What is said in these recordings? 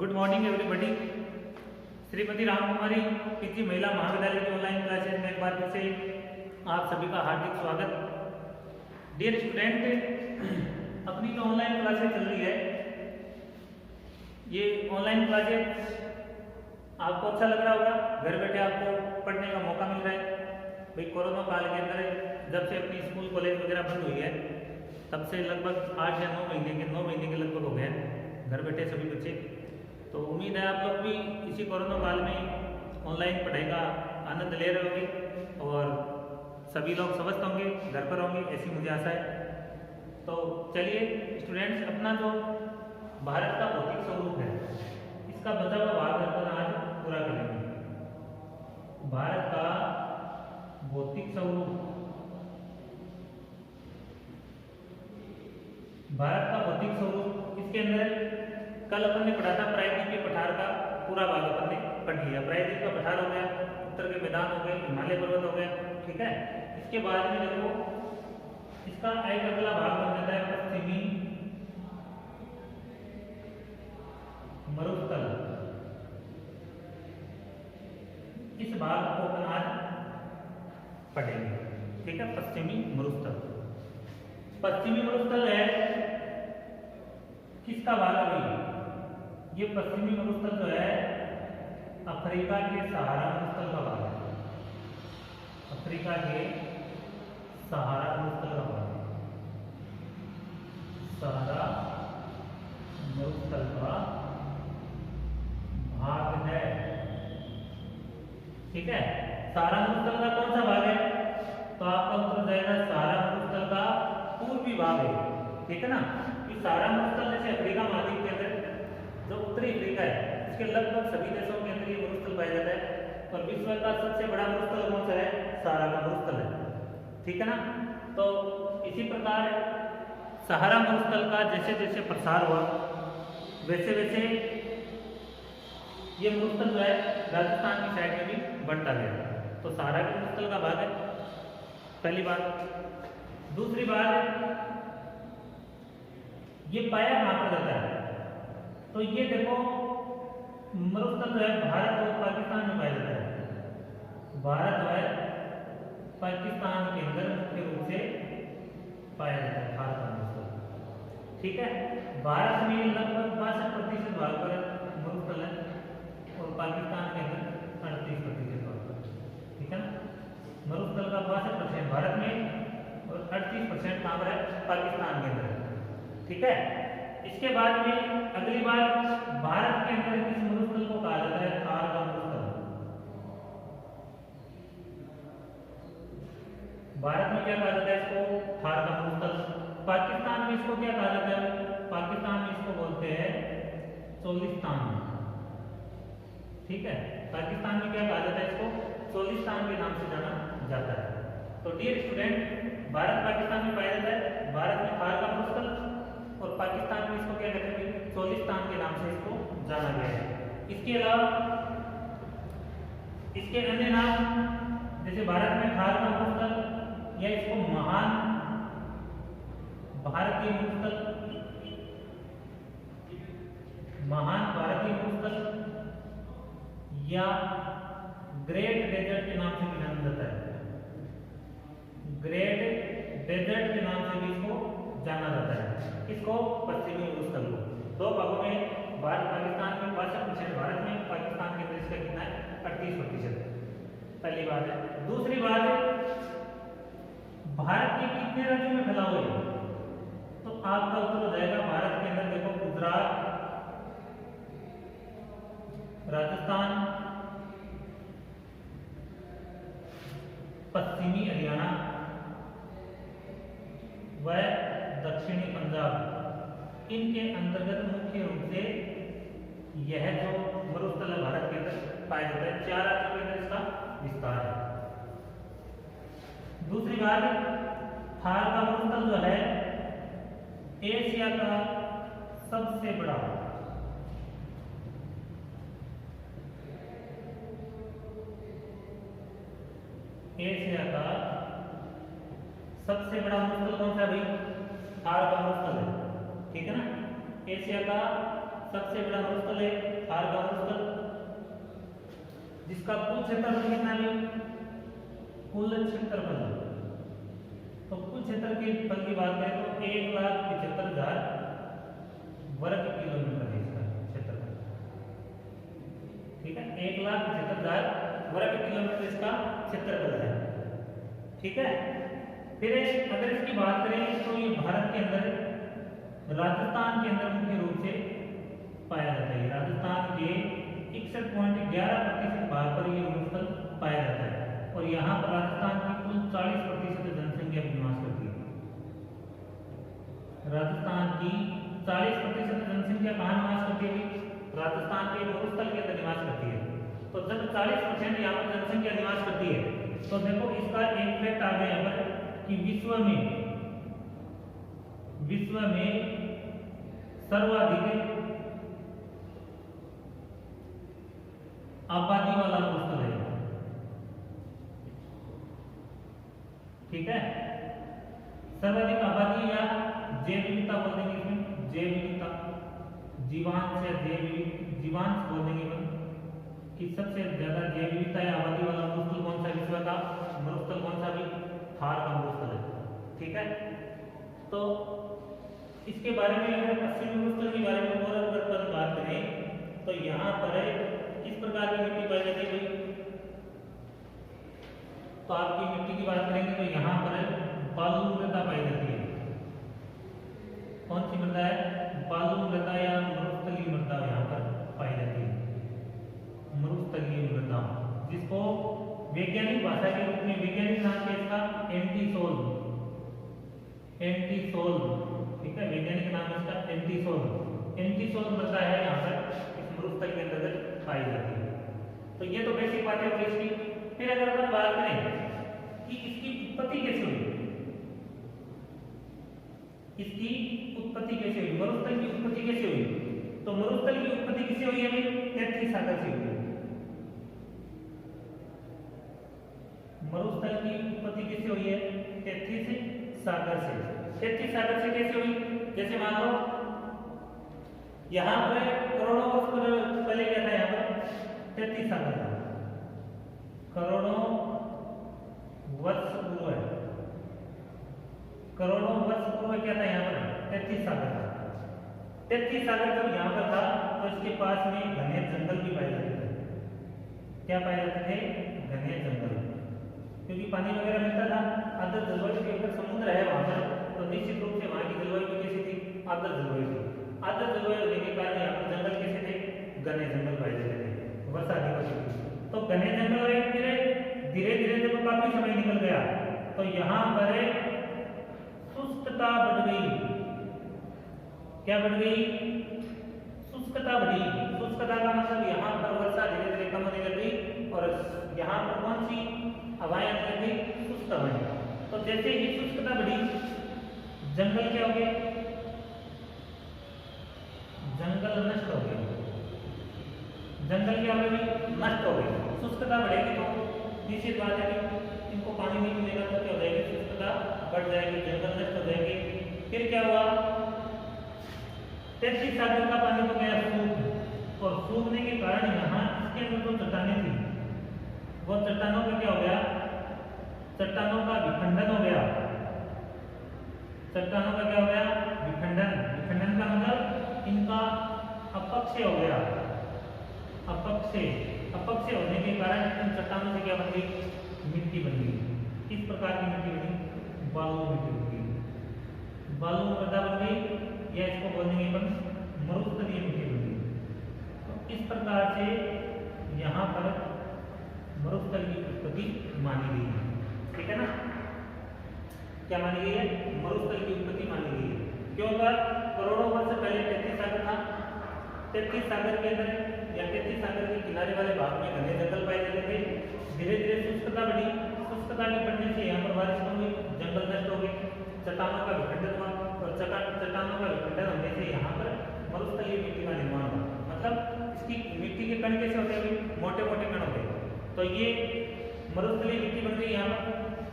Good morning everybody. Shrimati Ram Kumari PG Mahila Mahavidyalaya की online classes में एक बार फिर से आप सभी का हार्दिक स्वागत। डियर स्टूडेंट, अपनी जो ऑनलाइन क्लासेज चल रही है, ये ऑनलाइन क्लासेज आपको अच्छा लग रहा होगा। घर बैठे आपको पढ़ने का मौका मिल रहा है। भाई कोरोना काल के अंदर जब से अपनी स्कूल कॉलेज वगैरह बंद हुई है, तब से लगभग 8 या 9 महीने के लगभग हो गए हैं घर बैठे सभी बच्चे। तो उम्मीद है आप लोग भी इसी कोरोना काल में ऑनलाइन पढ़ाई का आनंद ले रहे होंगे और सभी लोग स्वस्थ होंगे, घर पर होंगे, ऐसी मुझे आशा है। तो चलिए स्टूडेंट्स, अपना जो भारत का भौतिक स्वरूप है, इसका बचा हुआ भाग अपन आज पूरा करेंगे। भारत का भौतिक स्वरूप, भारत का भौतिक स्वरूप, इसके अंदर कल अपन ने पढ़ा था प्रायद्वीप के पठार का पूरा भाग अपन ने पढ़ लिया। प्रायद्वीप का पठार हो गया, उत्तर के मैदान हो गए, हिमालय पर्वत हो गया, ठीक है। इसके बाद में देखो इसका एक अगला भाग बन जाता है पश्चिमी मरुस्थल। इस भाग को अपन आज पढ़ेंगे, ठीक है। पश्चिमी मरुस्थल, पश्चिमी मरुस्थल है किसका भाग है? ये पश्चिमी मरुस्थल जो है अफ्रीका के सहारा मरुस्थल का भाग है। अफ्रीका के सहारा मरुस्थल का भाग है, सहारा मरुस्थल का भाग है, ठीक है। सहारा मरुस्थल का कौन सा भाग है? तो आपका उत्तर जाएगा सहारा मरुस्थल का पूर्वी भाग है, ठीक है ना। ये सहारा मरुस्थल जैसे अफ्रीका महाद्वीप के अंदर जो उत्तरी अफ्रीका है, इसके लगभग सभी देशों के अंदर ये मरुस्थल पाया जाता है। और विश्व का सबसे बड़ा मरुस्थल कौन सा है? सहारा का मरुस्थल है, ठीक है ना। तो इसी प्रकार सहारा मरुस्थल का जैसे जैसे प्रसार हुआ, वैसे वैसे ये मरुस्थल जो है राजस्थान की साइड में भी बढ़ता गया। तो सहारा के मरुस्थल का भाग है, पहली बात। दूसरी बात, ये पाया कहां पर जाता है? तो ये देखो मरुस्थल जो है भारत और पाकिस्तान में पाया जाता है। भारत जो है पाकिस्तान के अंदर मुख्य रूप से पाया जाता है भारत का मरुस्थल, ठीक है। भारत में लगभग 62% भाग पर मरुस्थल है और पाकिस्तान के अंदर 38% भाग पर, ठीक है ना। मरुस्थल का 62% भारत में और 38% कहां पर है? पाकिस्तान के अंदर, ठीक है। इसके बाद में अगली बात, भारत के अंदर किस मरुस्थल को कहा जाता है? थार का मरुस्थल। भारत में क्या कहा जाता है इसको? थार का मरुस्थल। पाकिस्तान में इसको क्या कहा जाता है? पाकिस्तान में इसको बोलते हैं चोलिस्तान, ठीक है। पाकिस्तान में क्या कहा जाता है इसको? चोलिस्तान के नाम से जाना जाता है। तो डियर स्टूडेंट, भारत पाकिस्तान में पाया जाता है। भारत में थार का मरुस्थल और पाकिस्तान में इसको क्या कहते हैं? चोलिस्तान के नाम से इसको जाना गया है। इसके अलावा इसके अन्य नाम, जैसे भारत में थार का मरुस्थल या इसको महान भारतीय मरुस्थल, महान भारतीय मरुस्थल या ग्रेट डेजर्ट के नाम से भी जाना जाता है। ग्रेट डेजर्ट के नाम से भी इसको जाना जाता है। इसको पश्चिमी मरुस्थल को दो भागों में, भारत पाकिस्तान में 62%, भारत में, पाकिस्तान के अंदर इसका कितना है? 38%, पहली बात है। दूसरी बात है, भारत के कितने राज्यों में फैला हुआ है? तो आपका उत्तर हो जाएगा भारत के अंदर देखो गुजरात, राजस्थान, पश्चिमी हरियाणा व दक्षिणी पंजाब, इनके अंतर्गत मुख्य रूप से यह जो मरुस्थल है भारत के अंदर पाया जाता है। 4 राज्यों के अंदर इसका विस्तार है। दूसरी बात, थार का मरुस्थल जो है एशिया का सबसे बड़ा, एशिया का सबसे बड़ा मरुस्थल कौन सा है भाई? थार का मरुस्थल है, ठीक है ना। एशिया का सबसे बड़ा मरुस्थल है थार का मरुस्थल, जिसका कुल क्षेत्रफल कितना है? कुल क्षेत्रफल, तो कुल क्षेत्रफल की बात करें तो 1,75,000 वर्ग किलोमीटर है इसका क्षेत्रफल। ठीक है, 1,75,000 वर्ग किलोमीटर इसका क्षेत्रफल है। ठीक है, फिर अगर इसकी बात करें तो ये भारत के अंदर, राजस्थान के अंदर मुख्य रूप से पाया जाता है। राजस्थान के 61.11% भाग पर ये मरुस्थल पाया जाता है, और यहाँ पर राजस्थान की कुल 40% जनसंख्या निवास करती है। राजस्थान की 40% जनसंख्या कहाँ निवास करती है? राजस्थान के मरुस्थल के अंदर निवास करती है। तो जब 40% यहाँ पर जनसंख्या निवास करती है, तो देखो इसका एक फैक्ट आ गया यहाँ पर कि विश्व में सर्वाधिक आबादी वाला मरुस्थल है। ठीक है, सर्वाधिक आबादी या जैव विविधता बोल देंगे इसमें, जैव विविधता, जीवांश या जीवांश बोल देंगे कि सबसे ज्यादा जैव विविधता या आबादी वाला मरुस्थल कौन सा विश्व का मरुस्थल कौन सा? भी थार का मरुस्थल है। ठीक है, तो इसके बारे में अगर पश्चिमी मरुस्थल के बारे में और अगर बात करें तो यहाँ पर किस प्रकार की मिट्टी पाई जाती है? तो आपकी मिट्टी की बात करेंगे तो यहाँ पर बालू मृदा पाई जाती है। कौन सी मृदा है? बालू मृदा या मरुस्थलीय मृदा यहाँ पर पाई जाती है। मरुस्थलीय मृदा, जिसको वैज्ञानिक भाषा के रूप में, वैज्ञानिक नाम है इसका एंटीसोल। ठीक है, वैज्ञानिक नाम है इसका एंटीसोल मृदा है यहाँ पर इस मरुस्थल के अंतर्गत पाई जाती है। तो ये तो बेसिक बात है इसकी। फिर अगर अपन बात करें कि इसकी उत्पत्ति कैसे हुई, मरुस्थल की उत्पत्ति कैसे हुई? तो मरुस्थल की उत्पत्ति किससे हुई है? तैत्रीय सागर से हुई। मरुस्थल की उत्पत्ति किससे हुई है? तैत्रीय सागर से। तैत्रीय सागर से कैसे हुई? जैसे मान लो यहाँ पर करोड़ों वर्ष पहले क्या था? यहाँ पर तैत्रीय सागर था। करोड़ों वर्ष पूर्व क्या था? यहाँ पर तैत्रीय सागर था। तैत्रीय सागर जब यहाँ पर था तो इसके पास में घने जंगल भी पाए जाते थे। क्या पाए जाते थे? घने जंगल, क्योंकि पानी वगैरह मिलता था। आर्द्र जलवायु के ऊपर समुद्र है वहां पर, तो निश्चित रूप से वहां की जलवायु कैसी थी? आर्द्र जलवायु थी। आर्द्र जलवायु होने के कारण यहाँ पर जंगल कैसे थे? घने जंगल पाए जाते थे, वर्षा अधिक होती थी। तो घने जंगल रहे, धीरे धीरे जब काफी समय निकल गया तो यहाँ पर शुष्कता बढ़ गई। क्या बढ़ गई? शुष्कता बढ़ी। शुष्कता का मतलब यहाँ पर वर्षा धीरे धीरे कम होने लग गई, और यहाँ पर कौन सी हवाएं आने लग गई? शुष्क हवाएं। तो जैसे ही शुष्कता बढ़ी, जंगल क्या हो गए? जंगल नष्ट हो गए। जंगल क्या हो गए? नष्ट हो गए। शुष्कता बढ़ेगी तो निश्चित बात है कि इनको पानी नहीं मिलेगा, तो क्या हो जाएगी? शुष्कता बढ़ जाएगी, जंगल नष्ट हो जाएंगे। फिर क्या हुआ? तैत्रीय सागर का पानी तो गया सूख, और सूखने के कारण यहाँ इसके अंदर जो चट्टानें थी, वो चट्टानों का क्या हो गया? चट्टानों का विखंडन हो गया। चट्टानों का क्या हो गया? विखंडन। विखंडन का मतलब इनका अपक्षय हो गया। अपक्षय होने के कारण इन चट्टानों से क्या बन गई? मिट्टी बन गई। किस प्रकार की मिट्टी बनी? बालू मिट्टी बन गई। बालू मृदा बन गई, या इसको बोलेंगे अपन मरुस्थलीय मिट्टी बन गई। तो इस प्रकार से यहाँ पर मरुस्थल की उत्पत्ति मानी गई है। ठीक है ना? क्या मानी गई है? मरुस्थल की उत्पत्ति मानी गई है। क्यों? करोड़ों वर्ष पहले तैत्रीय सागर था। तैत्रीय सागर के अंदर या तैत्रीय सागर के किनारे वाले भाग में घने जंगल पाए जाते थे। धीरे धीरे शुष्कता बढ़ी। शुष्कता के बढ़ने से यहाँ पर बारिश कम हुई, जंगल नष्ट हो गए, चट्टानों का विखंडन हुआ, और चट्टानों का विखंडन होने से यहाँ पर मरुस्थलीय मिट्टी का निर्माण हुआ। मतलब इसकी मिट्टी के कण कैसे होते हैं? मोटे मोटे कण होते हैं। तो ये मरुस्थलीय मिट्टी बन गई यहाँ पर।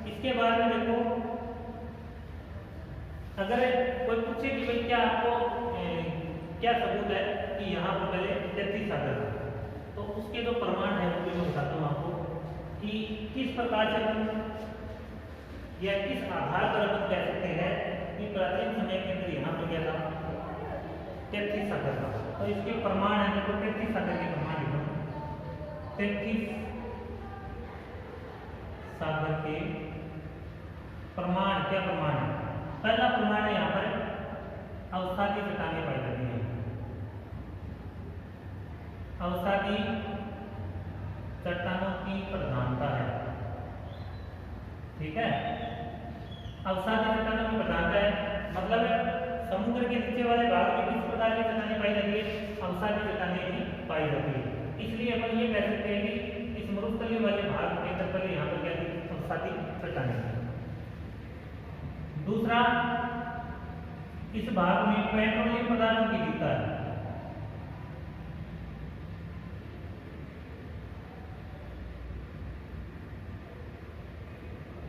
इसके बाद में देखो, अगर कोई पूछे कि भाई क्या आपको क्या सबूत है कि यहाँ पर पहले 33 सागर था। तो उसके जो प्रमाण है वो भी मैं बताता हूँ आपको कि किस प्रकार से अपन या किस आधार पर अपन कह सकते हैं कि प्राचीन समय के अंदर यहाँ पर क्या था, 33 सागर था। तो इसके प्रमाण है, देखो 33 सागर के प्रमाण लिखो, 33 सागर के प्रमाण। क्या प्रमाण है? पहला प्रमाण है यहाँ पर अवसादी चट्टानें पाई जाती हैं। अवसादी चट्टानों की प्रधानता है, ठीक है। अवसादी चट्टानों की प्रधानता है मतलब समुद्र के नीचे वाले भाग में किस प्रकार की चट्टानें पाई जाती है? अवसादी चट्टानें ही पाई जाती है। इसलिए अपन ये कह सकते हैं कि इस मरुस्थलीय वाले भाग के अंदर पहले यहाँ पर क्या थी? अवसादी चट्टानें। दूसरा, इस भाग में पेट्रोलियम पदार्थों की दिखता है।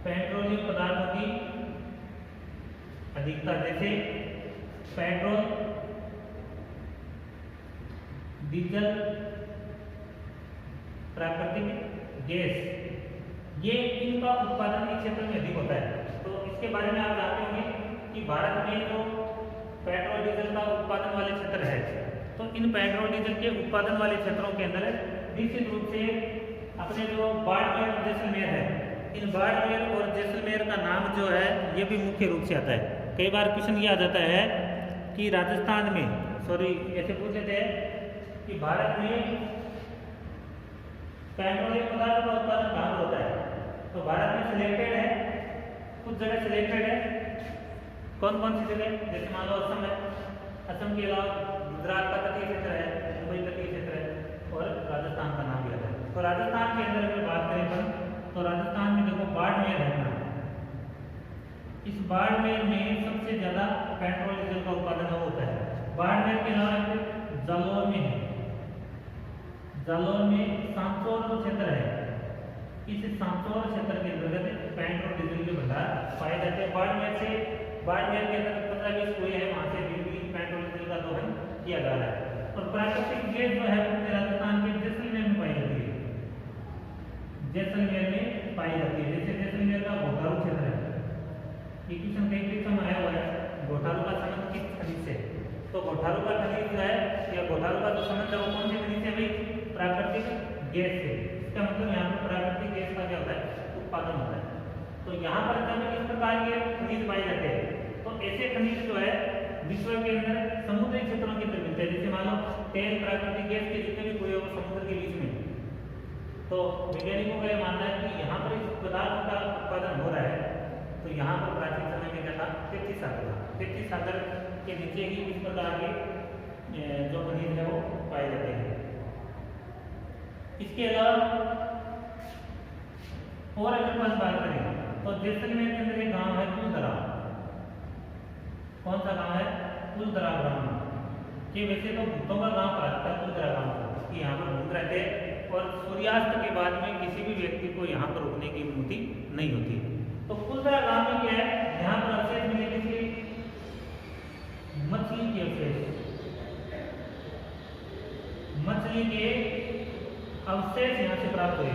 पेट्रोलियम पदार्थों की अधिकता, जैसे पेट्रोल, डीजल, प्राकृतिक गैस, ये इनका उत्पादन इस क्षेत्र में अधिक होता है। तो इसके बारे में आप जानते होंगे कि भारत में जो पेट्रोल डीजल का उत्पादन वाले क्षेत्र है, तो इन पेट्रोल डीजल के उत्पादन वाले क्षेत्रों के अंदर निश्चित रूप से अपने जो बाड़मेर और जैसलमेर है, इन बाड़मेर और जैसलमेर का नाम जो है ये भी मुख्य रूप से आता है। कई बार क्वेश्चन ये आ जाता है कि राजस्थान में, सॉरी ऐसे पूछ लेते हैं कि भारत में पेट्रोलियम पदार्थ का उत्पादन कहाँ पर होता है? तो भारत में सिलेक्टेड है, कुछ जगह सिलेक्टेड है। कौन कौन सी जगह? जैसे मान लो असम है, असम के अलावा गुजरात का तटीय क्षेत्र है, मुंबई तटीय क्षेत्र है और राजस्थान का नाम भी आता है। तो राजस्थान के अंदर अगर बात करें अपन, तो राजस्थान में देखो बाड़मेर है ना, इस बाड़मेर में सबसे ज्यादा पेट्रोल डीजल का उत्पादन होता है। बाड़मेर के अलावा जालौर में है, जालौर में सांचौर जो क्षेत्र है, इस सांचौर क्षेत्र के अंतर्गत पेट्रोल डीजल के भंडार पाए जाते हैं। बाड़मेर के अंदर 15-20 कुएं हैं, वहां से भी पेट्रोल डीजल का दोहन किया जा रहा है। और प्राकृतिक गैस जो है वो राजस्थान के जैसलमेर में पाई जाती है, जैसलमेर में पाई जाती है। जैसे जैसलमेर का घोटारू क्षेत्र है, ये क्वेश्चन कई परीक्षा में आया हुआ है, घोटारू का संबंध किस खनिज से? तो घोटारू का खनिज जो है या घोटारू का जो संबंध है वो कौन से खनिज से भाई? प्राकृतिक गैस से। इसका मतलब यहाँ पर प्राकृतिक गैस का क्या होता है? उत्पादन होता है। तो यहाँ पर जब इस प्रकार के खनिज पाए जाते हैं, तो ऐसे खनिज जो है विश्व के अंदर समुद्री क्षेत्रों के अंदर मिलते हैं। जैसे मान लो तेल, प्राकृतिक गैस के जितने भी कुएं वो समुद्र के बीच में, तो वैज्ञानिकों का यह मानना है कि यहाँ पर इस पदार्थ का उत्पादन हो रहा है। तो यहाँ पर प्राचीन समय में क्या था? 33 सागर था। 33 सागर के नीचे ही इस प्रकार के जो खनिज है वो पाए जाते हैं। इसके अलावा और अगर बात करें तो जैसलमेर के अंदर एक गांव है कुलदरा। कौन सा गांव है? कुलदरा गांव। ये वैसे तो भूतों का गांव कहा जाता है कुलदरा गांव, कि यहाँ पर भूत रहते हैं और सूर्यास्त के बाद में किसी भी व्यक्ति को यहाँ पर रुकने की अनुमति नहीं होती। तो कुलदरा गांव में क्या है? यहाँ पर अवशेष मिले किसी मछली के अवशेष, मछली के अवशेष यहाँ से प्राप्त हुए।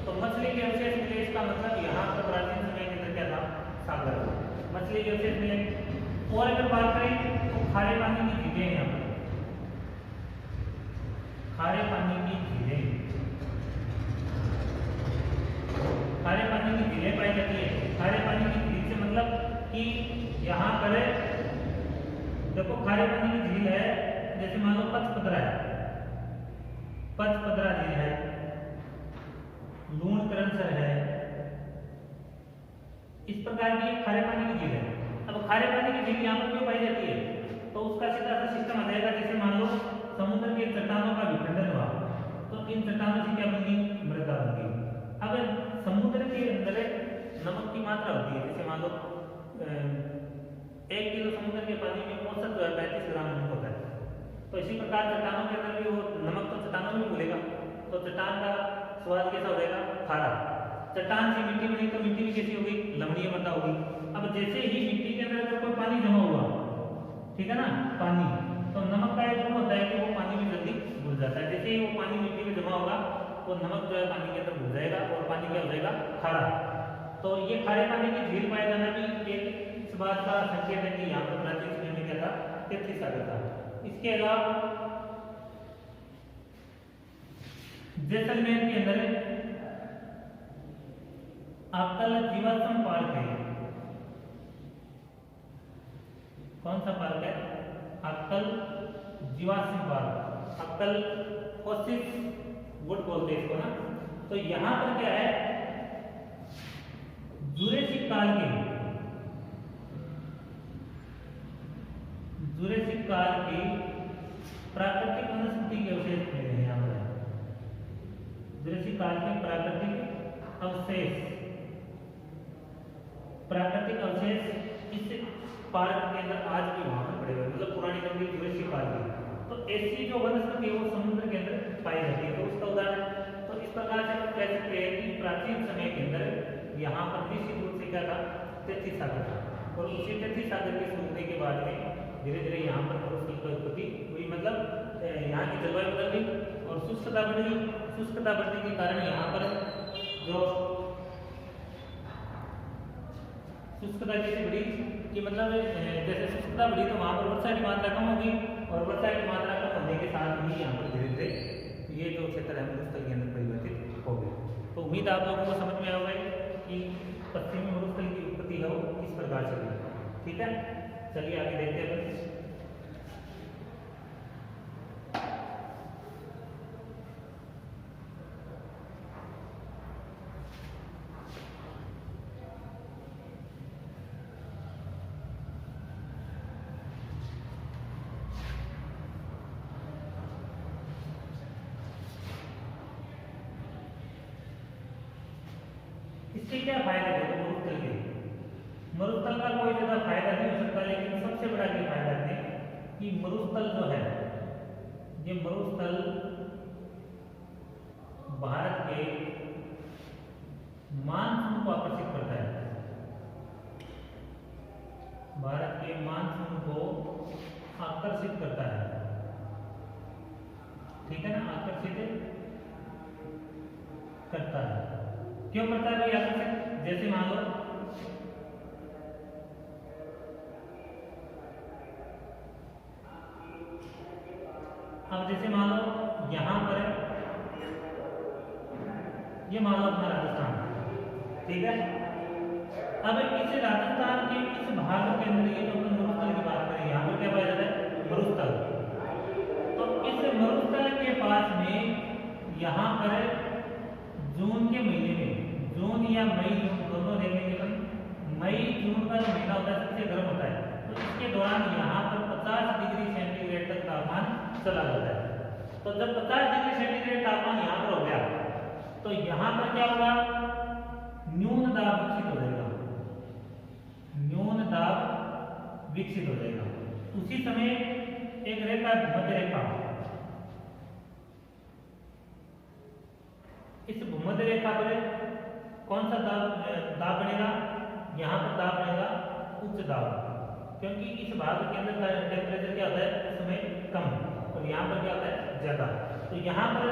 तो मछली के अवशेष मिले, इसका मतलब यहाँ पर प्राचीन समय के अंदर क्या था? सागर। मछली के अवशेष मिले। और अगर बात करें तो खारे पानी की झीलें यहाँ पर, खारे पानी की झीलें, खारे पानी की झीलें पाई जाती है। खारे पानी की झील से मतलब कि यहाँ पर देखो खारे पानी की झील है, जैसे मान लो पचपदरा है, पचपदरा झील है, लूणकरणसर है, इस प्रकार की खारे पानी की झील है। अब खारे पानी की झील यहाँ पर क्यों पाई जाती है? तो उसका सीधा सा सिस्टम आ जाएगा। जैसे मान लो समुद्र के चट्टानों का विखंडन हुआ, तो इन चट्टानों से क्या बनी? मृदा बन गई। अब समुद्र के अंदर नमक की मात्रा होती है, जैसे मान लो 1 किलो समुद्र के पानी में औसत जो है 35 ग्राम नमक होता है। तो इसी प्रकार चट्टानों के अंदर भी वो नमक तो चट्टानों में घुलेगा, तो चट्टान का स्वाद कैसा हो जाएगा? खारा। चट्टान से मिट्टी बनी, तो मिट्टी भी कैसी होगी? लवणीय मृदा होगी। अब जैसे ही मिट्टी के अंदर अगर कोई पानी जमा हुआ, ठीक है ना, पानी, तो नमक का एक गुण होता है कि वो पानी में जल्दी घुल जाता है। जैसे ही वो पानी मिट्टी में जमा होगा तो नमक जो है पानी के अंदर घुल जाएगा और पानी क्या हो जाएगा, खारा। तो ये खारे पानी की झील पाया जाना भी एक इस बात का संकेत है कि यहाँ पर प्राचीन समय में क्या था, तैतीस सागर था। इसके अलावा जैसलमेर के अंदर अक्कल जीवाश्म पार्क है। कौन सा पार्क है? अक्कल जीवाश्म पार्क, अक्कल फोसिस वुड बोलते हैं इसको ना। तो यहाँ पर क्या है, जुरेसिक काल के प्राकृतिक वनस्पति के अवशेष मिले हैं। यहाँ पर जुरेसिक काल के प्राकृतिक अवशेष इस पार्क के अंदर आज भी वहां पर पड़े हुए, मतलब पुरानी लंबी जुरेसिक काल की। तो ऐसी जो वनस्पति है वो समुद्र के अंदर पाई जाती है। तो उसका उदाहरण, तो इस प्रकार से हम कह सकते हैं कि प्राचीन समय के अंदर यहाँ पर निश्चित रूप से क्या था, तैतीस सागर था। और उसी तैतीस सागर के सूखने के बाद में धीरे धीरे यहाँ पर मरुस्थल की उत्पत्ति हुई, मतलब यहाँ की जलवायु बदल गई और शुष्कता बढ़ गई। शुष्कता बढ़ने के कारण यहाँ पर जो शुष्कता जैसे बढ़ी कि मतलब जैसे शुष्कता बढ़ी तो वहाँ पर वर्षा की मात्रा कम होगी और वर्षा की मात्रा कम होने के साथ ही यहाँ पर धीरे धीरे ये जो क्षेत्र है मरुस्थल के अंदर परिवर्तित हो गए। तो उम्मीद आप लोगों को समझ में आ गई कि पश्चिमी मरुस्थल की उत्पत्ति है वो किस प्रकार से हुई। ठीक है, चलिए आगे देखते हैं। इसके क्या फायदे देखो मरुस्थल के। मरुस्थल का कोई ज्यादा फायदा नहीं हो सकता, लेकिन सबसे बड़ा ये फायदा है कि मरुस्थल जो है, ये मरुस्थल भारत के मानसून को आकर्षित करता है। भारत के मानसून को आकर्षित करता है, ठीक है ना, आकर्षित करता है। क्यों करता है भाई आकर्षित? जैसे मान लो अब जैसे मान लो यहां पर ये मान लो अपना राजस्थान, ठीक है। अब इस राजस्थान के इस भाग के अंदर ये जो मरुस्थल की बात करें, यहाँ पर क्या पाया जाता है, मरुस्थल। तो इस मरुस्थल के पास में यहाँ पर जून के महीने में, जून या मई जून दोनों देखने के बाद, मई जून का जो महीना होता है सबसे गर्म होता है। तो इसके दौरान यहाँ पर 50 डिग्री सेंटीग्रेड तक तापमान चला जाता है। तो जब 50 डिग्री सेंटीग्रेड तापमान यहाँ पर हो गया तो यहाँ पर क्या होगा, न्यून दाब विकसित हो जाएगा, न्यून दाब विकसित हो जाएगा। उसी समय एक रेखा, भूमध्य रेखा, इस भूमध्य रेखा पर कौन सा दाब बनेगा, यहाँ पर दाब बनेगा उच्च दाब, क्योंकि इस भाग के अंदर टेम्परेचर क्या होता है उस समय कम और यहाँ पर क्या होता है ज्यादा। तो यहाँ पर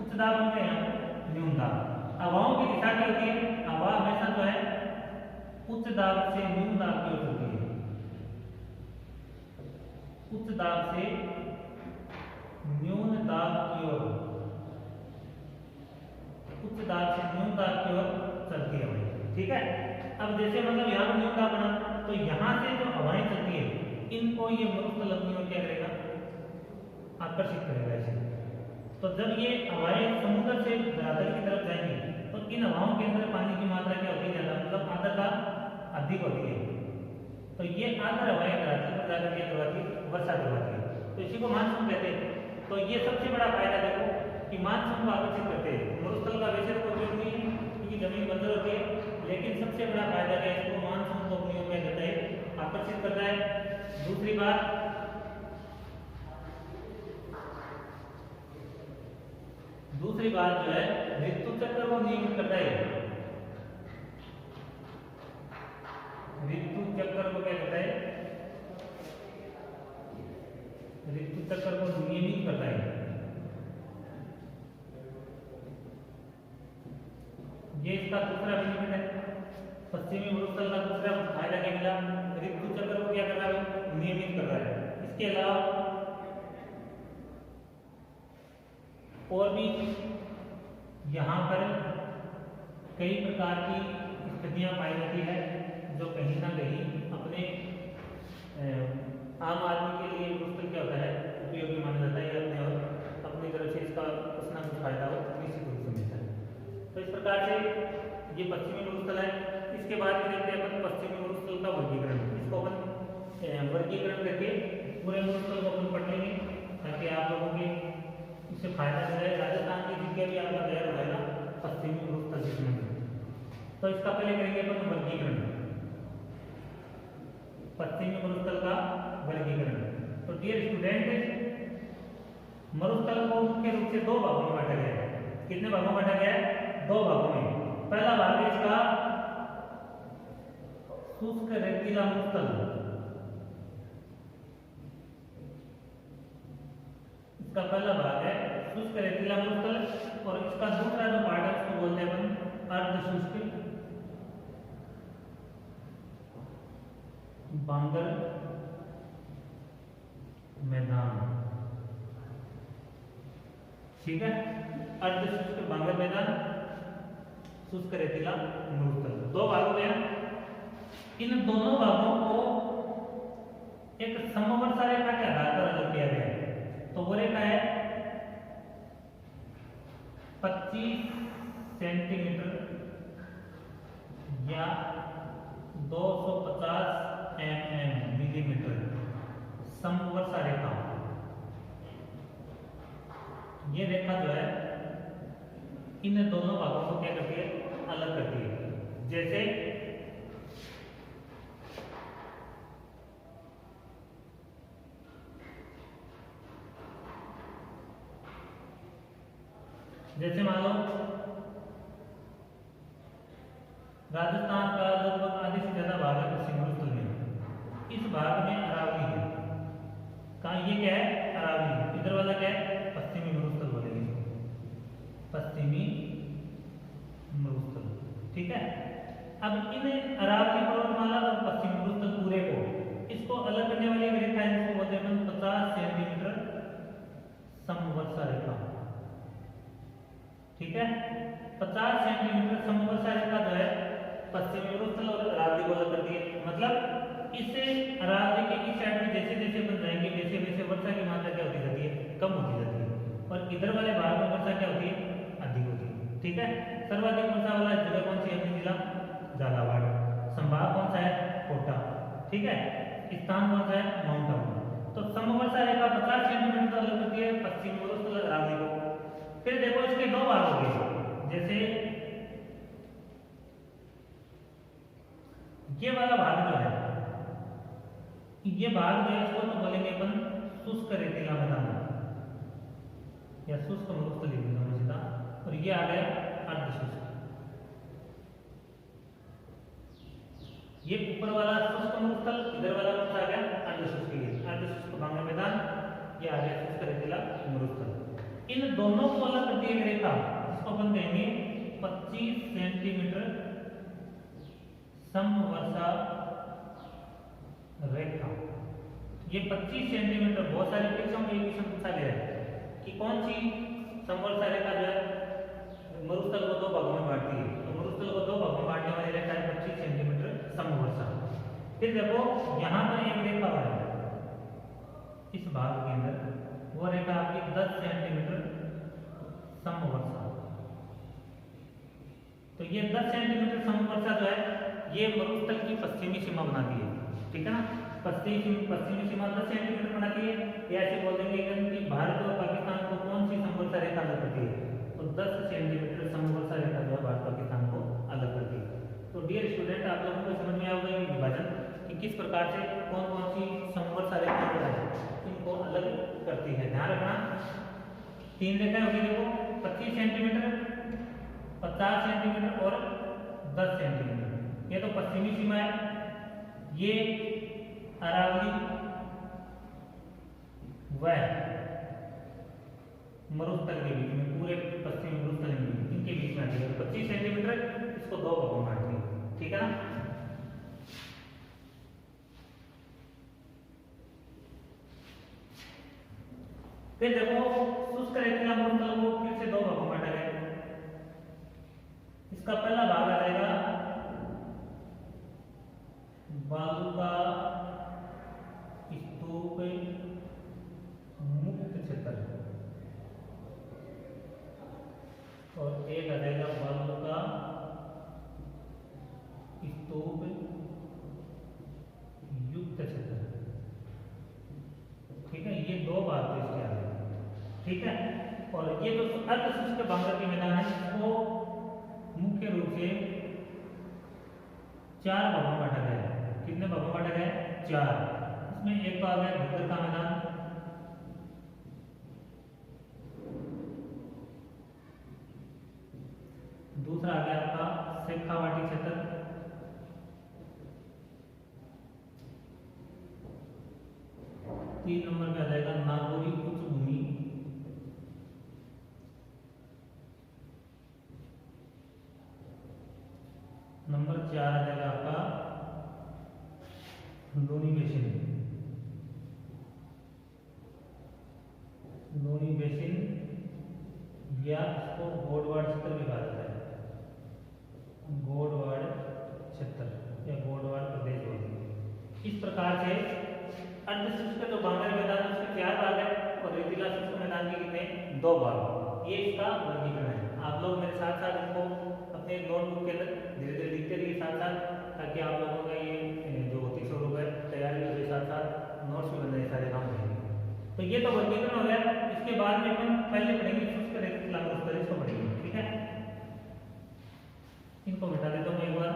उच्च दाब बन गया, यहाँ पर न्यून दाब। हवाओं की दिशा क्या होती है, हवा हमेशा जो है उच्च दाब से न्यून दाब की ओर चलती है, उच्च दाब से न्यून दाब की ओर, उच्च दाब से न्यून दाब की ओर चलती है, ठीक है। अब जैसे मतलब यहाँ पर न्यून दाब बना तो यहाँ से जो हवाएं चलती है इनको ये मरुस्थल अपनी ओर क्या करेगा, आकर्षित करेगा इसे। तो जब ये हवाएं समुद्र से धरातल की तरफ जाएंगी तो इन हवाओं के अंदर पानी की मात्रा क्या होती है, ज्यादा, मतलब आर्द्रता अधिक होती है। तो ये आर्द्र हवाएं धरातल पर जाकर क्या करवाती है, वर्षा करवाती है। तो इसी को मानसून कहते हैं। तो ये सबसे बड़ा फायदा देखो कि मानसून को आकर्षित करते हैं। मरुस्थल का वैसे तो उपयोग नहीं है क्योंकि जमीन बंजर होती है, लेकिन सबसे बड़ा फायदा क्या है, इसको मानसून को अपनी ओर क्या करता है, आकर्षित करता है। दूसरी बात, दूसरी बात जो है ऋतु चक्र को नियमित करता है। ऋतु चक्र को क्या कहता है, चक्कर को नियमित करता है। ये इसका दूसरा बेनिफिट है। पश्चिमी मरुस्थल का दूसरा फायदा क्या मिला, ऋतु चक्र को क्या कर रहा है, नियमित कर रहा है। इसके अलावा और भी यहाँ पर कई प्रकार की स्थितियां पाई जाती है जो कहीं ना कहीं अपने आम आदमी के लिए मरुस्थल क्या होता है, उपयोगी माना जाता है। अपने और अपनी तरफ से इसका कुछ ना कुछ फायदा हो निश्चित रूप से मिलता है। तो इस प्रकार से ये पश्चिमी मरुस्थल है। इसके बाद में देखते हैं अपन पश्चिमी मरुस्थल का वर्गीकरण। इसको अपन वर्गीकरण करके पूरे मरुस्थल को अपन पढ़ लेंगे ताकि आप लोगों के इससे फायदा मिल जाए। राजस्थान की जितने भी आपका तैयार हो जाएगा पश्चिमी मरुस्थल जिसमें, तो इसका पहले करेंगे अपन वर्गीकरण, पश्चिमी मरुस्थल का वर्गीकरण। तो डियर स्टूडेंट, मरुस्थल को मुख्य रूप से दो भागों में बांटा गया है। कितने भागों में बांटा गया है, दो भागों में। पहला भाग है इसका शुष्क रेतीला मरुस्थल, इसका पहला भाग है शुष्क रेतीला मरुस्थल। और इसका दूसरा जो पार्ट है उसको बोलते हैं अपन अर्ध शुष्क बांगर मैदान। ठीक है, अर्ध शुष्क बांगर मैदान, शुष्क रेतीला मरुस्थल, दो भागों में। इन दोनों भागों को एक समवर्षा रेखा के आधार पर अलग किया गया है। तो वो रेखा है 25 सेंटीमीटर या 250 मिलीमीटर समवर्षा रेखा। ये रेखा जो है इन दोनों भागों को क्या करती है, अलग करती है। जैसे मान लो राजस्थान का लगभग आधे से ज्यादा भाग है पश्चिम मरुस्थल में। इस भाग में अरावली है। कहाँ ये क्या है, अरावली। इधर वाला क्या है, पश्चिमी मरुस्थल बोलेंगे, पश्चिमी मरुस्थल। ठीक है, अब इन अरावली पर्वतमाला और पश्चिमी मरुस्थल पूरे को, इसको अलग करने वाली एक रेखा है जिसको बोलते हैं 50 सेंटीमीटर समवर्षा रेखा। ठीक है, 50 सेंटीमीटर समवर्षा रेखा जो है पश्चिमी मरुस्थल और अरावली को अलग करती है। मतलब इससे अरावली के इस साइड में जैसे जैसे बन जाएंगे वैसे वैसे वर्षा की मात्रा क्या होती जाती है, कम होती जाती है। और इधर वाले भाग में वर्षा क्या होती है, अधिक होती है। ठीक है, सर्वाधिक वर्षा वाला जगह कौन सी है, अपनी जिला झालावाड़। संभाग कौन सा है, कोटा। ठीक है, स्थान कौन सा है, माउंट आबू। तो समवर्षा रेखा 50 सेंटीमीटर अलग करती है पश्चिमी मरुस्थल और अरावली को। फिर देखो इसके दो भाग हो गए। जैसे ये वाला भाग जो है, ये भाग जो है इसको तो बोलेंगे अपन शुष्क रेतीला मैदान या शुष्क मरुस्थल सीधा। और ये आ गया अर्ध शुष्क। ये ऊपर वाला शुष्क मरुस्थल, इधर वाला कौन सा आ गया, अर्ध शुष्क। अर्ध शुष्क बांगर मैदान, ये आ गया शुष्क रेतीला मरुस्थल। इन दोनों को अलग करती है रेखा, इसको अपन कहेंगे 25 सेंटीमीटर समवर्षा रेखा। ये 25 सेंटीमीटर, बहुत सारे परीक्षाओं में क्वेश्चन पूछा गया है कि कौन सी समवर्षा रेखा जो है मरुस्थल को दो भागों में बांटती है। तो मरुस्थल को दो भागों में बांटने वाली रेखा है 25 सेंटीमीटर समवर्षा। फिर देखो यहाँ पर एक रेखा है इस भाग के अंदर, वो रेखा आपकी 10 सेंटीमीटर समवर्षा। तो ये 10 सेंटीमीटर समवर्षा जो है ये मरुस्थल की पश्चिमी सीमा बनाती है। ठीक है ना, पश्चिमी सीमा 10 सेंटीमीटर बनाती है। या ऐसे बोल देंगे कि भारत और पाकिस्तान को कौन सी समवर्षा रेखा अलग करती है, तो 10 सेंटीमीटर समवर्षा रेखा जो है भारत पाकिस्तान को अलग करती है। तो डियर स्टूडेंट, आप लोगों को समझ में आ गया विभाजन कि किस प्रकार से कौन कौन सी समवर्षा रेखा जो है इनको अलग करती है। ध्यान रखना, 3 रेखाएं होगी देखो, 25 सेंटीमीटर, 50 सेंटीमीटर और 10 सेंटीमीटर। ये तो पश्चिमी सीमा है। ये अरावली वह मरुस्थल के बीच में, पूरे पश्चिमी मरुस्थल के बीच, इनके बीच में आती है। 25 सेंटीमीटर, इसको दो भागों में बांटती है, ठीक है ना। फिर देखो शुष्क रेतीला मरुस्थल को फिर से दो भागों में बांटा गया। इसका पहला भाग आ जाएगा बालू का स्तूप मुक्त क्षेत्र, और एक आ जाएगा बालू का स्तूप युक्त क्षेत्र, ठीक है। ये दो भाग तो इसके आ गए, ठीक है। और ये जो अर्धशुष्क बांगर के मैदान है, इसको मुख्य रूप से चार भागों में बांटा गया है। कितने भागों में बांटा गया है? चार। इसमें एक तो आ गया घग्गर का मैदान, दूसरा आ गया आपका शेखावाटी क्षेत्र, तीन नंबर पे आ जाएगा नागौरी उच्च भूमि, नंबर 4 आ जाएगा आपका लोनी बेसिन, लोनी बेसिन या इसको गोडवाड़ क्षेत्र भी कहा जाता है, गोडवाड़ क्षेत्र या गोडवाड़ प्रदेश होगी। इस प्रकार से अर्धशुष्क जो बांगर मैदान है उसके 4 भाग है, और रेतीला शुष्क मैदान के कितने? 2 भाग। ये इसका वर्गीकरण है। आप लोग मेरे साथ साथ इसको अपने नोटबुक के अंदर धीरे धीरे लिखते रहिए साथ साथ, ताकि आप लोगों का ये जो होती स्वरूप है तैयारी के साथ साथ नोट्स भी बन जाए, सारे काम करेंगे। तो ये तो वर्गीकरण हो गया। इसके बाद में अपन पहले पढ़ेंगे शुष्क रेतीला मरुस्थल, इसको पढ़ेंगे, ठीक है। इनको मिटा देता हूँ एक बार।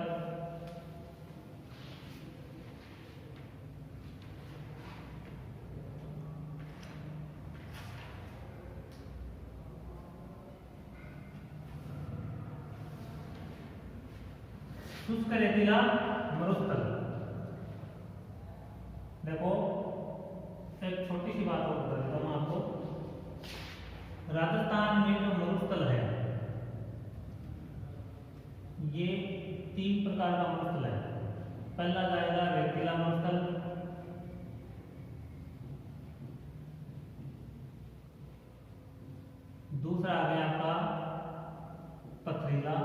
शुष्क रेतीला मरुस्थल, देखो एक छोटी सी बात और बता देता हूं आपको। राजस्थान में जो मरुस्थल है, ये 3 प्रकार का मरुस्थल है। पहला जाएगा रेतीला मरुस्थल, दूसरा आ गया आपका पथरीला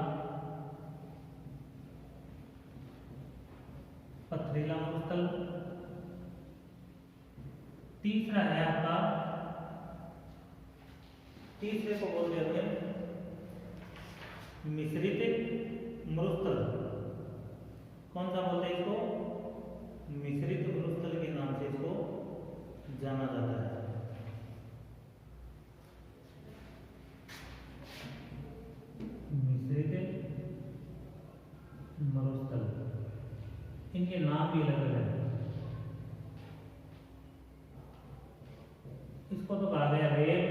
मरुस्थल, तीसरा है आपका, तीसरे को बोलते हैं मिश्रित मरुस्थल। कौन सा बोलते हैं इसको? मिश्रित मरुस्थल के नाम से इसको जाना जाता है। मिश्रित मरुस्थल, इनके नाम भी अलग अलग है। इसको तो कहा गया रेत,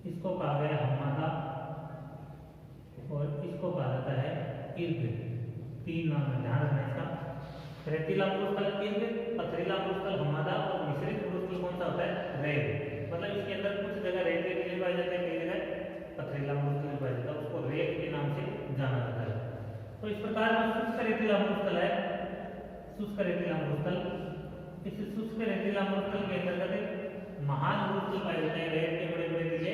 इसको कहा गया हमादा, और इसको कहा जाता है इर्ग। 3 नाम है, ध्यान रखना इसका। रेतीला मरुस्थल इर्ग, पथरीला मरुस्थल हमादा, और मिश्रित मरुस्थल कौन सा होता है? रेत। मतलब इसके अंदर कुछ जगह रेत के टीले पाए जाते हैं, कई जगह पथरीला मरुस्थल पाया जाता है, उसको रेत के नाम से जाना जाता है। तो इस प्रकार का शुष्क रेतीला मरुस्थल है, शुष्क रेतीला मरुस्थल। इस शुष्क रेतीला मरुस्थल के अंतर्गत महान मरुस्थल पाए जाते हैं, रेत के बड़े बड़े टीले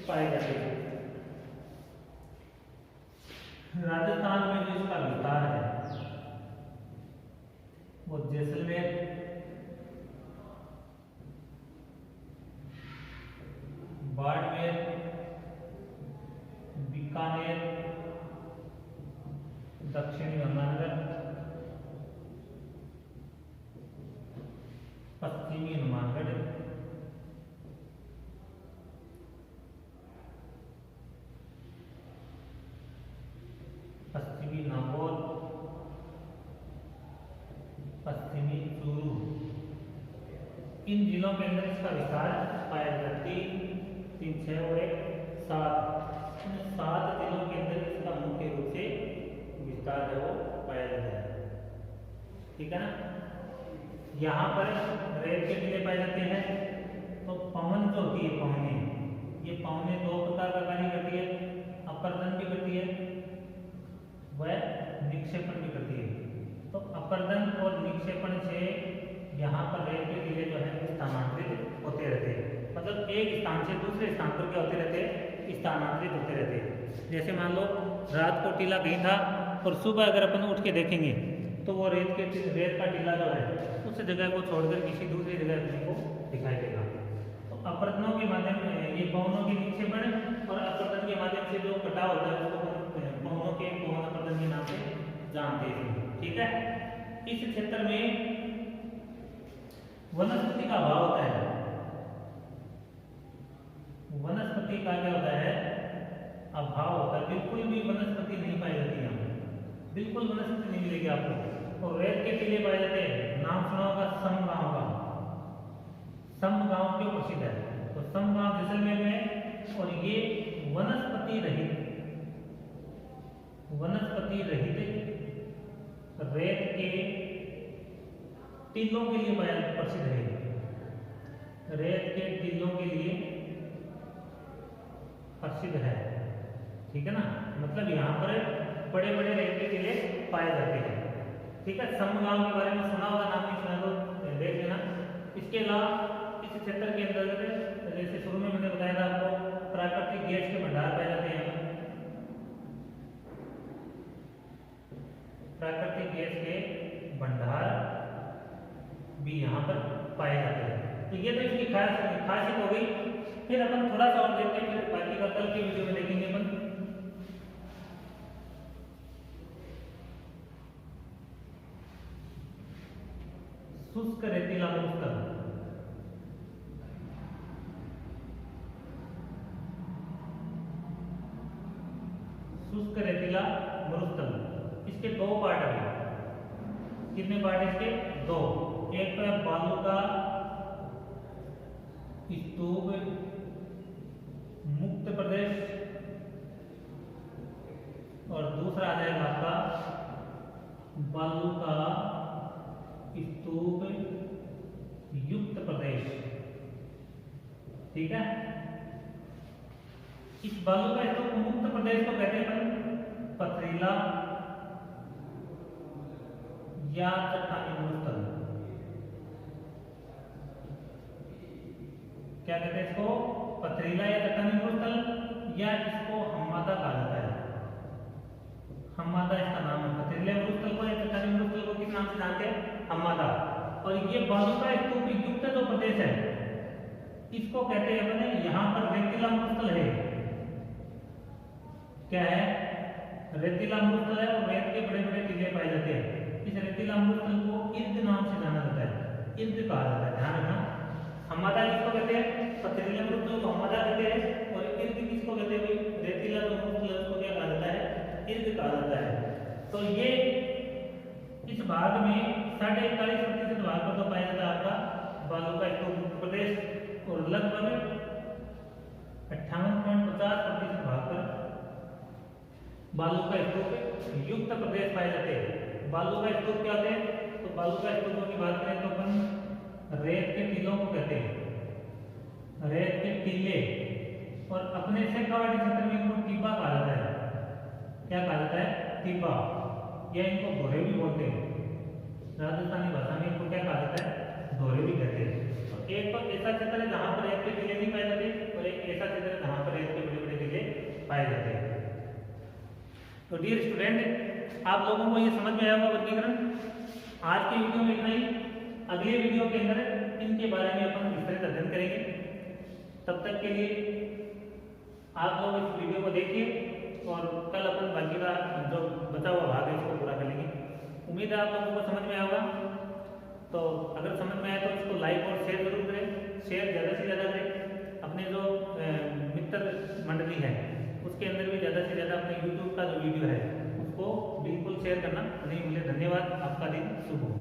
पाए जाते हैं। राजस्थान में जो इसका विस्तार है वो जैसलमेर, बाड़मेर, बीकानेर, दक्षिणी गंगानगर, पश्चिमी हनुमानगढ़, पश्चिमी नागौर, पश्चिमी चूरू, इन जिलों के अंदर इसका विस्तार पाया जाता है। 3, 6 और 1, 7, इन 7 जिलों के अंदर इसका मुख्य रूप से विस्तार है वो पाया जाता है, ठीक है ना। यहाँ पर रेत के टीले पाए जाते हैं, पवन जो होती है पवने, ये पवने दो प्रकार का कार्य करती है, अपर्दन भी करती है वह निक्षेपण भी करती है। तो अपर्दन और निक्षेपण से यहाँ पर रेत के टीले जो है स्थानांतरित होते रहते हैं, मतलब एक स्थान से दूसरे स्थान पर क्या होते रहते हैं, स्थानांतरित होते रहते हैं। जैसे मान लो रात को टीला कहीं था और सुबह अगर अपन उठ के देखेंगे तो वो रेत का टीला जो है उस जगह को छोड़कर किसी दूसरी जगह अपने को दिखाई देगा। तो अपर्दनों के माध्यम ये पवनों के निक्षेपण और अपर्दन के माध्यम से जो कटाव होता है उसको पवनों के पवन अपर्दन के नाम से जानते हैं। ठीक है, इस क्षेत्र में वनस्पति का अभाव होता है। वनस्पति का क्या होता है, अभाव होता है, बिल्कुल भी वनस्पति नहीं पाई जाती है, बिल्कुल वनस्पति नहीं मिलेगी आपको। और रेत के टीले पाए जाते हैं, नाम सुना होगा समगांव का। समगांव क्यों प्रसिद्ध है, तो समगांव जैसलमेर में है और ये वनस्पति रहित रेत के टीलों के लिए प्रसिद्ध है। रेत के टीलों के लिए प्रसिद्ध है, ठीक है ना, मतलब यहाँ पर बड़े बड़े रेत के टीले पाए जाते हैं। ठीक है, समगांव के बारे में सुना होगा, नाम नहीं सुना तो देख लेना। इसके अलावा इस क्षेत्र के अंदर जैसे शुरू में मैंने बताया था आपको, प्राकृतिक गैस के भंडार पाए जाते हैं। प्राकृतिक गैस के भंडार भी यहाँ पर पाए जाते हैं। तो ये तो इसकी खासियत हो गई। फिर अपन थोड़ा सा और देखते हैं, फिर बाकी का कल की वीडियो में देखेंगे अपन। शुष्क रेतीला मरुस्थल, शुष्क रेतीला मरुस्थल, इसके दो पार्ट है। कितने पार्ट इसके, दो। एक तो है बालू का स्तूप मुक्त प्रदेश और दूसरा आ जाएगा आपका बालू का स्तूप युक्त प्रदेश। ठीक है, इस बालू का स्तूप मुक्त प्रदेश को कहते हैं पथरीला या चट्टानी मरुस्थल। क्या कहते हैं इसको, पथरीला या चट्टानी मरुस्थल, या इसको हम्मादा कहा जाता है। हम्मादा इसका नाम है। पथरीले मरुस्थल को या चट्टानी मरुस्थल को किस नाम से जानते हैं, हम्मादा। और ये बालू का स्तूप युक्त जो प्रदेश है इसको कहते हैं अपने, यहाँ पर रेतीला मरुस्थल है। क्या है, रेतीला मरुस्थल है और रेत के बड़े बड़े टीले पाए जाते हैं। इस रेतीला मरुस्थल को इर्द नाम से जाना जाता है, इर्द कहा जाता है, ध्यान रखना। हम्मादा किसको कहते हैं, पथरीले मरुस्थल को हम्मादा कहते हैं, और इर्द किसको कहते हैं, रेतीला जो मरुस्थल है उसको क्या कहा जाता है, इर्द कहा जाता है। तो ये इस भाग में 41.5% भाग पर तो पाया जाता है आपका बालू का स्तूप प्रदेश, और लगभग 58.50% भाग पर बालू का स्तूप युक्त प्रदेश पाए जाते हैं। बालू का स्तूप क्या होते हैं, तो बालू का स्तूपों की बात करें तो अपन रेत के टीलों को कहते हैं, रेत के टीले। और अपने शेखावाटी क्षेत्र में इनको टीपा कहा जाता है। क्या कहा जाता है, टीपा, या इनको धोरे भी बोलते हैं। राजस्थानी भाषा में इनको क्या कहा जाता है, धोरे भी कहते हैं। तो एक तो ऐसा क्षेत्र है जहां पर रेत के टीले नहीं पाए जाते, और एक ऐसा क्षेत्र है जहां पर रेत के बड़े बड़े टीले पाए जाते हैं। तो डियर स्टूडेंट, आप लोगों को ये समझ में आया होगा वर्गीकरण। आज के वीडियो में इतना ही। अगले वीडियो के अंदर इनके बारे में अपन विस्तृत अध्ययन करेंगे। तब तक के लिए आप लोग इस वीडियो को देखिए और कल अपन बाकी का जो बचा हुआ भाग है इसको पूरा कर लेंगे। उम्मीद है आप लोगों को समझ में आया होगा। तो अगर समझ में आया तो इसको लाइक और शेयर जरूर करें, शेयर ज़्यादा से ज़्यादा करें। अपने जो मित्र मंडली है उसके अंदर भी ज़्यादा से ज़्यादा अपने यूट्यूब का जो वीडियो है उसको बिल्कुल शेयर करना नहीं भूलें। धन्यवाद, आपका दिन शुभ हो।